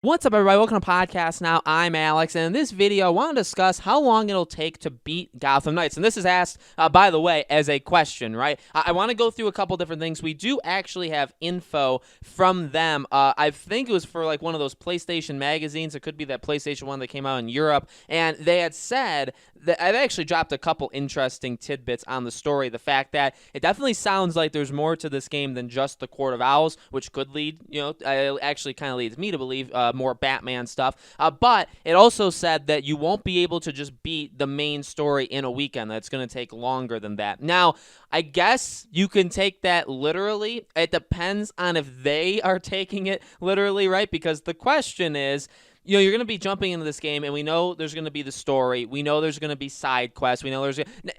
What's up, everybody? Welcome to Podcast Now. I'm Alex, and in this video, I want to discuss how long it'll take to beat Gotham Knights. And this is asked, by the way, as a question, right? I want to go through a couple different things. We do actually have info from them. I think it was for like one of those PlayStation magazines. It could be that PlayStation one that came out in Europe. And they had said that I've actually dropped a couple interesting tidbits on the story. The fact that it definitely sounds like there's more to this game than just the Court of Owls, which could lead, actually kind of leads me to believe more Batman stuff. But it also said that you won't be able to just beat the main story in a weekend. That's going to take longer than that. Now, I guess you can take that literally. It depends on if they are taking it literally, right? Because the question is, you're going to be jumping into this game, and we know there's going to be the story. We know there's going to be side quests. We know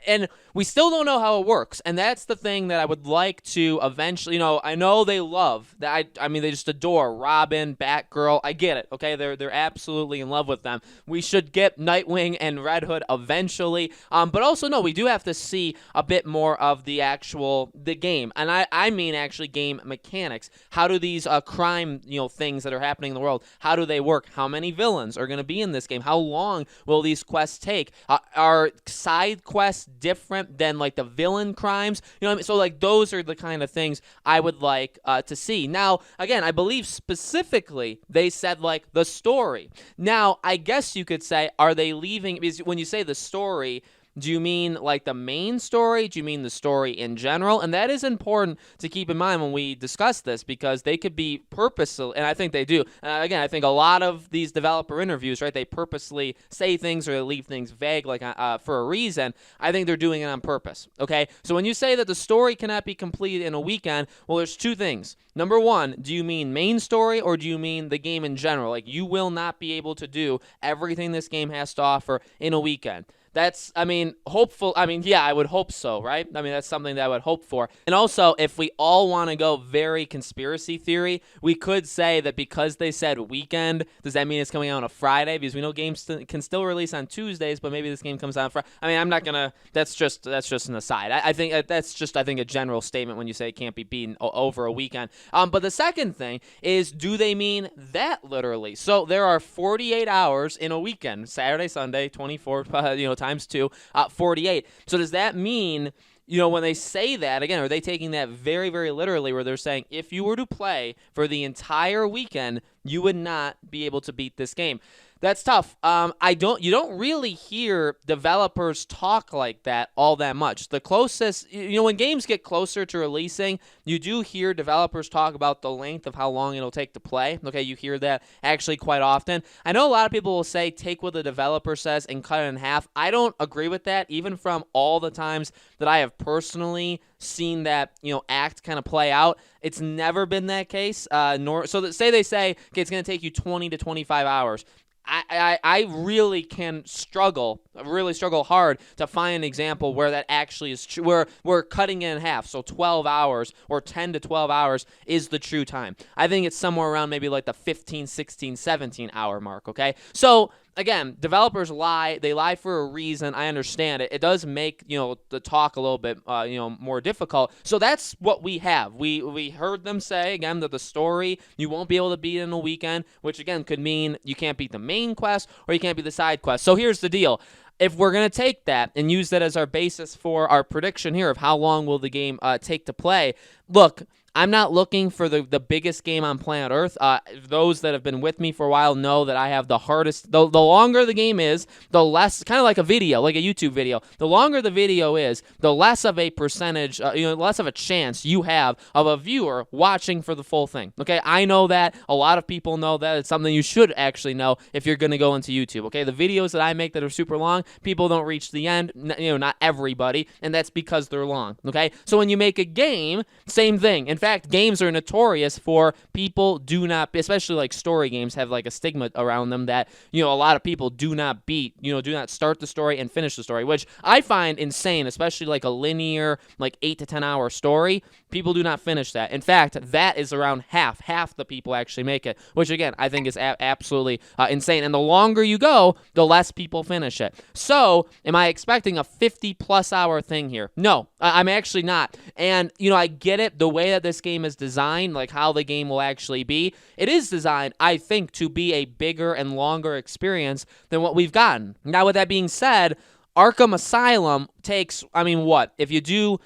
and we still don't know how it works. And that's the thing that I would like to eventually, I know they love that. I mean, they just adore Robin, Batgirl. I get it. Okay, they're absolutely in love with them. We should get Nightwing and Red Hood eventually. But also, no, we do have to see a bit more of the game, and I mean actually game mechanics. How do these crime things that are happening in the world? How do they work? How many villains are going to be in this game? How long will these quests take? Are side quests different than like the villain crimes? You know what I mean? So like those are the kind of things I would like to see. Now, again, I believe specifically they said like the story. Now, I guess you could say, are they leaving? Because when you say the story, do you mean like the main story? Do you mean the story in general? And that is important to keep in mind when we discuss this, because they could be purposeful, and I think they do. Again, I think a lot of these developer interviews, right, they purposely say things or they leave things vague like for a reason. I think they're doing it on purpose, okay? So when you say that the story cannot be completed in a weekend, well, there's two things. Number one, do you mean main story or do you mean the game in general? Like, you will not be able to do everything this game has to offer in a weekend. That's, hopeful. Yeah, I would hope so, right? That's something that I would hope for. And also, if we all want to go very conspiracy theory, we could say that because they said weekend, does that mean it's coming out on a Friday? Because we know games can still release on Tuesdays, but maybe this game comes out on Friday. I'm not gonna. That's just an aside. I think that's just a general statement when you say it can't be beaten over a weekend. But the second thing is, do they mean that literally? So there are 48 hours in a weekend, Saturday, Sunday, 24, times 2, 48. So does that mean, when they say that, again, are they taking that very, very literally, where they're saying if you were to play for the entire weekend, you would not be able to beat this game? That's tough. You don't really hear developers talk like that all that much. The closest, when games get closer to releasing, you do hear developers talk about the length of how long it'll take to play. Okay, you hear that actually quite often. I know a lot of people will say take what the developer says and cut it in half. I don't agree with that, even from all the times that I have personally seen that act kind of play out. It's never been that case. Say they say, okay, it's going to take you 20 to 25 hours. I really struggle hard to find an example where that actually is true, where we're cutting it in half. So 12 hours or 10 to 12 hours is the true time. I think it's somewhere around maybe like the 15, 16, 17 hour mark, okay? So again, developers lie. They lie for a reason. I understand it. It does make, the talk a little bit, more difficult. So that's what we have. We heard them say, again, that the story, you won't be able to beat in a weekend, which, again, could mean you can't beat the main quest or you can't beat the side quest. So here's the deal. If we're going to take that and use that as our basis for our prediction here of how long will the game take to play, look, I'm not looking for the biggest game on planet Earth. Those that have been with me for a while know that I have the hardest. The longer the game is, the less, kind of like a video, like a YouTube video. The longer the video is, the less of a percentage, less of a chance you have of a viewer watching for the full thing. Okay, I know that. A lot of people know that. It's something you should actually know if you're going to go into YouTube. Okay, the videos that I make that are super long, people don't reach the end. Not everybody, and that's because they're long. Okay, so when you make a game, same thing. In fact, games are notorious for people do not, especially like story games, have like a stigma around them that, a lot of people do not beat, do not start the story and finish the story, which I find insane, especially like a linear, like 8 to 10 hour story. People do not finish that. In fact, that is around half. Half the people actually make it, which again, I think is absolutely insane. And the longer you go, the less people finish it. So, am I expecting a 50-plus hour thing here? No, I'm actually not. And, I get it, the way that this game is designed, like how the game will actually be. It is designed, I think, to be a bigger and longer experience than what we've gotten. Now, with that being said, Arkham Asylum takes, what? If you do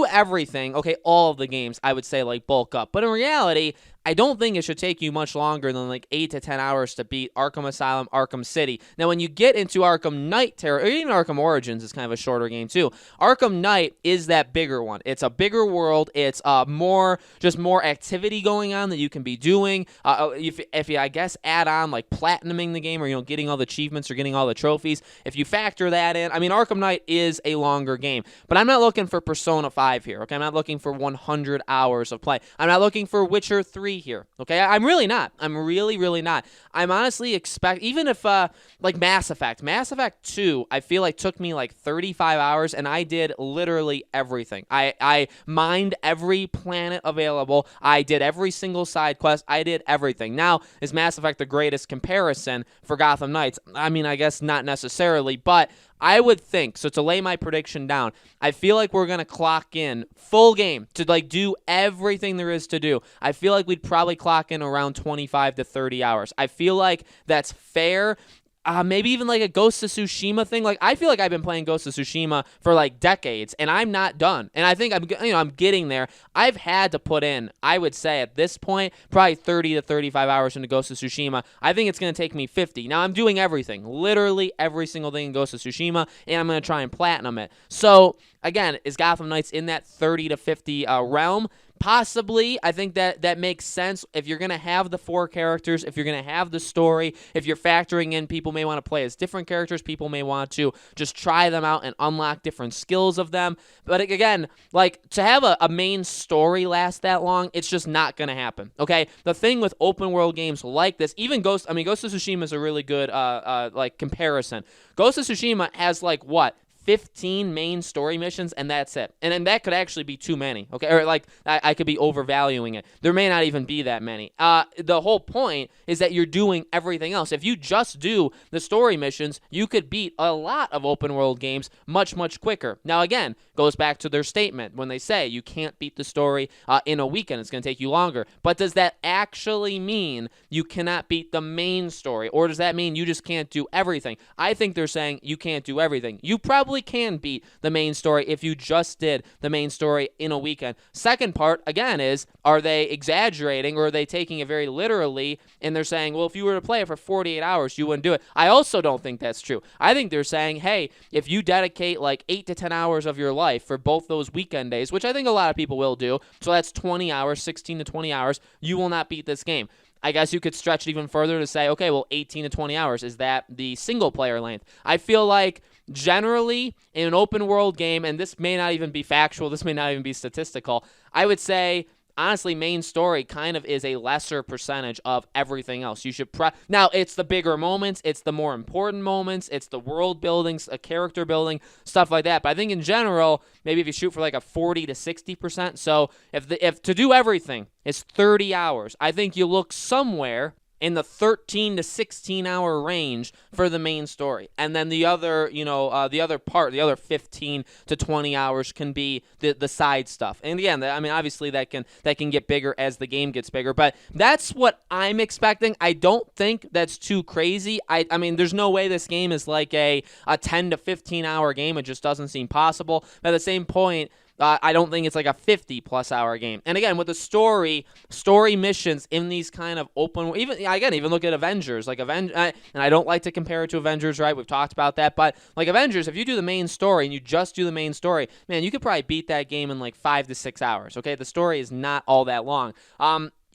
everything, okay, all of the games, I would say, like, bulk up. But in reality, I don't think it should take you much longer than, like, 8 to 10 hours to beat Arkham Asylum, Arkham City. Now, when you get into Arkham Knight or even Arkham Origins is kind of a shorter game, too. Arkham Knight is that bigger one. It's a bigger world. It's more activity going on that you can be doing. If you, I guess, add on, like, platinuming the game or, getting all the achievements or getting all the trophies, if you factor that in, Arkham Knight is a longer game. But I'm not looking for Persona 5 here, okay? I'm not looking for 100 hours of play. I'm not looking for Witcher 3 here, okay? I'm really not. I'm really, really not. I'm honestly even if, like Mass Effect 2, I feel like took me like 35 hours, and I did literally everything. I mined every planet available. I did every single side quest. I did everything. Now, is Mass Effect the greatest comparison for Gotham Knights? I guess not necessarily, but I would think, so to lay my prediction down, I feel like we're going to clock in full game to like do everything there is to do. I feel like we'd probably clock in around 25 to 30 hours. I feel like that's fair. Maybe even like a Ghost of Tsushima thing. Like, I feel like I've been playing Ghost of Tsushima for like decades, and I'm not done. And I think I'm getting there. I've had to put in, I would say at this point, probably 30 to 35 hours into Ghost of Tsushima. I think it's going to take me 50. Now, I'm doing everything, literally every single thing in Ghost of Tsushima, and I'm going to try and platinum it. So, again, is Gotham Knights in that 30 to 50 realm? Possibly. I think that makes sense. If you're going to have the 4 characters, if you're going to have the story, if you're factoring in people may want to play as different characters, people may want to just try them out and unlock different skills of them. But again, like, to have a main story last that long, it's just not going to happen, okay? The thing with open world games like this, even Ghost of Tsushima is a really good like comparison. Ghost of Tsushima has like what? 15 main story missions, and that's it. And then that could actually be too many, okay? Or like, I could be overvaluing it. There may not even be that many. The whole point is that you're doing everything else. If you just do the story missions, you could beat a lot of open world games much, much quicker. Now, again, goes back to their statement when they say you can't beat the story in a weekend. It's going to take you longer. But does that actually mean you cannot beat the main story? Or does that mean you just can't do everything? I think they're saying you can't do everything. You probably can beat the main story if you just did the main story in a weekend. Second part, again, is are they exaggerating or are they taking it very literally and they're saying, well, if you were to play it for 48 hours, you wouldn't do it. I also don't think that's true. I think they're saying, hey, if you dedicate like 8 to 10 hours of your life for both those weekend days, which I think a lot of people will do, so that's 20 hours, 16 to 20 hours, you will not beat this game. I guess you could stretch it even further to say, okay, well, 18 to 20 hours, is that the single player length? I feel like generally in an open world game, and this may not even be factual, this may not even be statistical, I would say, honestly, main story kind of is a lesser percentage of everything else. You should now, it's the bigger moments, it's the more important moments, it's the world building, a character building, stuff like that. But I think in general, maybe if you shoot for like a 40 to 60%, so if to do everything is 30 hours, I think you look somewhere in the 13 to 16 hour range for the main story. And then the other, the other 15 to 20 hours can be the side stuff. And again, obviously that can get bigger as the game gets bigger, but that's what I'm expecting. I don't think that's too crazy. I mean, there's no way this game is like a 10 to 15 hour game. It just doesn't seem possible. But at the same point, I don't think it's like a 50-plus hour game. And again, with the story missions in these kind of open, even look at Avengers, and I don't like to compare it to Avengers, right? We've talked about that, but like Avengers, if you do the main story and you just do the main story, man, you could probably beat that game in like 5 to 6 hours. Okay, the story is not all that long.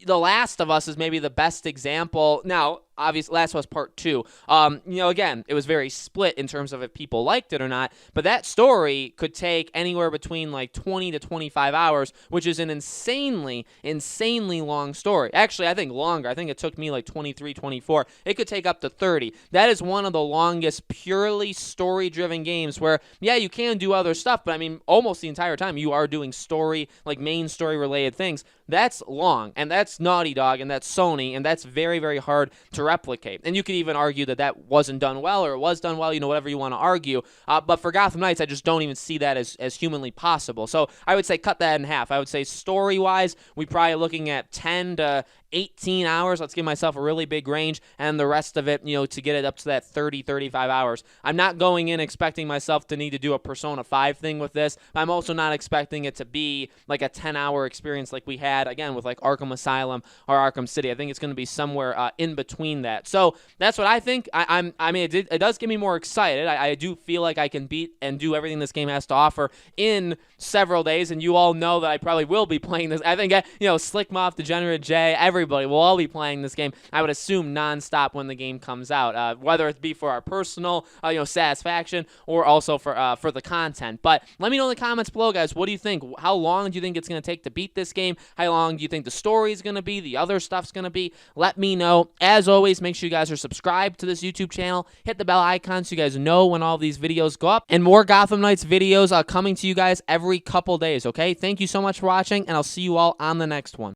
The Last of Us is maybe the best example. Now, obviously Last of Us Part 2. Again, it was very split in terms of if people liked it or not, but that story could take anywhere between like 20 to 25 hours, which is an insanely long story. Actually, I think longer. I think it took me like 23, 24. It could take up to 30. That is one of the longest purely story-driven games where, yeah, you can do other stuff, but I mean, almost the entire time you are doing story, like main story-related things. That's long, and that's Naughty Dog, and that's Sony, and that's very, very hard to replicate. And you could even argue that that wasn't done well, or it was done well, whatever you want to argue. But for Gotham Knights, I just don't even see that as humanly possible. So I would say cut that in half. I would say story-wise, we're probably looking at 10 to 18 hours. Let's give myself a really big range, and the rest of it, to get it up to that 30, 35 hours. I'm not going in expecting myself to need to do a Persona 5 thing with this. I'm also not expecting it to be like a 10-hour experience like we had, again, with like Arkham Asylum or Arkham City. I think it's going to be somewhere in between that. So that's what I think. It does get me more excited. I do feel like I can beat and do everything this game has to offer in several days, and you all know that I probably will be playing this. I think, Slick Moth, Degenerate J, everybody will all be playing this game, I would assume, nonstop when the game comes out, whether it be for our personal, satisfaction or also for the content. But let me know in the comments below, guys, what do you think? How long do you think it's going to take to beat this game? How long do you think the story is going to be? The other stuff's going to be? Let me know. As always, make sure you guys are subscribed to this YouTube channel. Hit the bell icon so you guys know when all these videos go up. And more Gotham Knights videos are coming to you guys every couple days, okay? Thank you so much for watching, and I'll see you all on the next one.